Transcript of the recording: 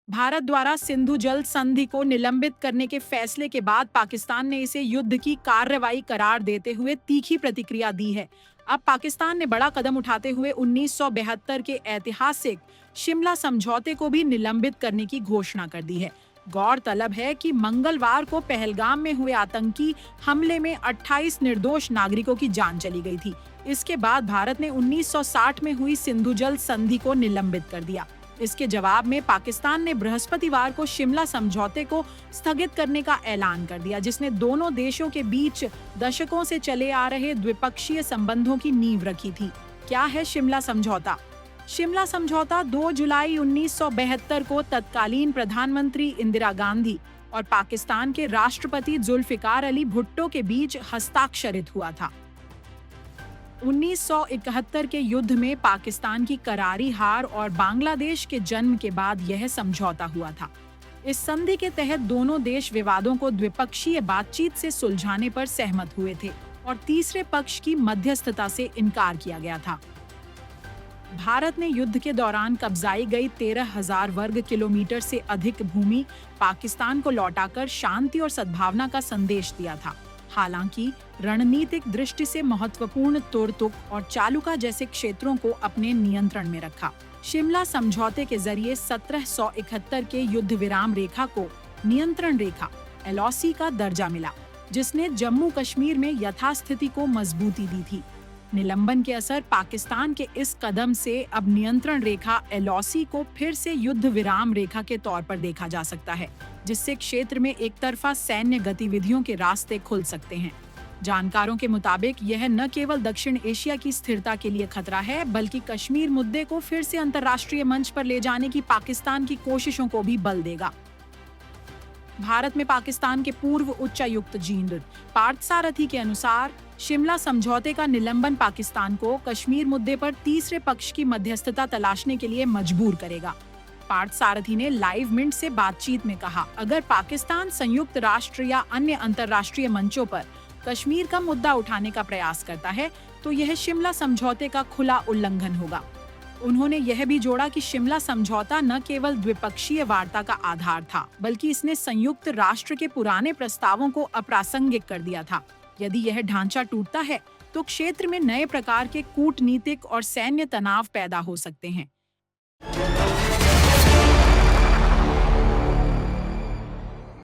भारत द्वारा सिंधु जल संधि को निलंबित करने के फैसले के बाद पाकिस्तान ने इसे युद्ध की कार्रवाई करार देते हुए तीखी प्रतिक्रिया दी है। अब पाकिस्तान ने बड़ा कदम उठाते हुए 1972 के ऐतिहासिक शिमला समझौते को भी निलंबित करने की घोषणा कर दी है। गौरतलब है कि मंगलवार को पहलगाम में हुए आतंकी हमले में 28 निर्दोष नागरिकों की जान चली गई थी। इसके बाद भारत ने 1960 में हुई सिंधु जल संधि को निलंबित कर दिया। इसके जवाब में पाकिस्तान ने बृहस्पतिवार को शिमला समझौते को स्थगित करने का ऐलान कर दिया, जिसने दोनों देशों के बीच दशकों से चले आ रहे द्विपक्षीय संबंधों की नींव रखी थी। क्या है शिमला समझौता? शिमला समझौता 2 जुलाई 1972 को तत्कालीन प्रधानमंत्री इंदिरा गांधी और पाकिस्तान के राष्ट्रपति जुल्फिकार अली भुट्टो के बीच हस्ताक्षरित हुआ था। 1971 के युद्ध में पाकिस्तान की करारी हार और बांग्लादेश के जन्म के बाद यह समझौता हुआ था। इस संधि के तहत दोनों देश विवादों को द्विपक्षीय बातचीत से सुलझाने पर सहमत हुए थे और तीसरे पक्ष की मध्यस्थता से इनकार किया गया था। भारत ने युद्ध के दौरान कब्जाई गई 13,000 वर्ग किलोमीटर से अधिक भूमि पाकिस्तान को लौटाकर शांति और सद्भावना का संदेश दिया था। हालांकि रणनीतिक दृष्टि से महत्वपूर्ण तुर्तुक और चालुका जैसे क्षेत्रों को अपने नियंत्रण में रखा। शिमला समझौते के जरिए 1771 के युद्ध विराम रेखा को नियंत्रण रेखा LOC का दर्जा मिला, जिसने जम्मू कश्मीर में यथास्थिति को मजबूती दी थी। निलंबन के असर पाकिस्तान के इस कदम से अब नियंत्रण रेखा LOC को फिर से युद्ध विराम रेखा के तौर पर देखा जा सकता है, जिससे क्षेत्र में एक तरफा सैन्य गतिविधियों के रास्ते खुल सकते हैं। जानकारों के मुताबिक यह न केवल दक्षिण एशिया की स्थिरता के लिए खतरा है, बल्कि कश्मीर मुद्दे को फिर से अंतर्राष्ट्रीय मंच पर ले जाने की पाकिस्तान की कोशिशों को भी बल देगा। भारत में पाकिस्तान के पूर्व उच्चायुक्त जींद पार्थसारथी के अनुसार शिमला समझौते का निलंबन पाकिस्तान को कश्मीर मुद्दे पर तीसरे पक्ष की मध्यस्थता तलाशने के लिए मजबूर करेगा। पार्थसारथी ने लाइव मिंट से बातचीत में कहा, अगर पाकिस्तान संयुक्त राष्ट्र या अन्य अंतर्राष्ट्रीय मंचों पर कश्मीर का मुद्दा उठाने का प्रयास करता है, तो यह शिमला समझौते का खुला उल्लंघन होगा। उन्होंने यह भी जोड़ा कि शिमला समझौता न केवल द्विपक्षीय वार्ता का आधार था, बल्कि इसने संयुक्त राष्ट्र के पुराने प्रस्तावों को अप्रासंगिक कर दिया था। यदि यह ढांचा टूटता है, तो क्षेत्र में नए प्रकार के कूटनीतिक और सैन्य तनाव पैदा हो सकते हैं।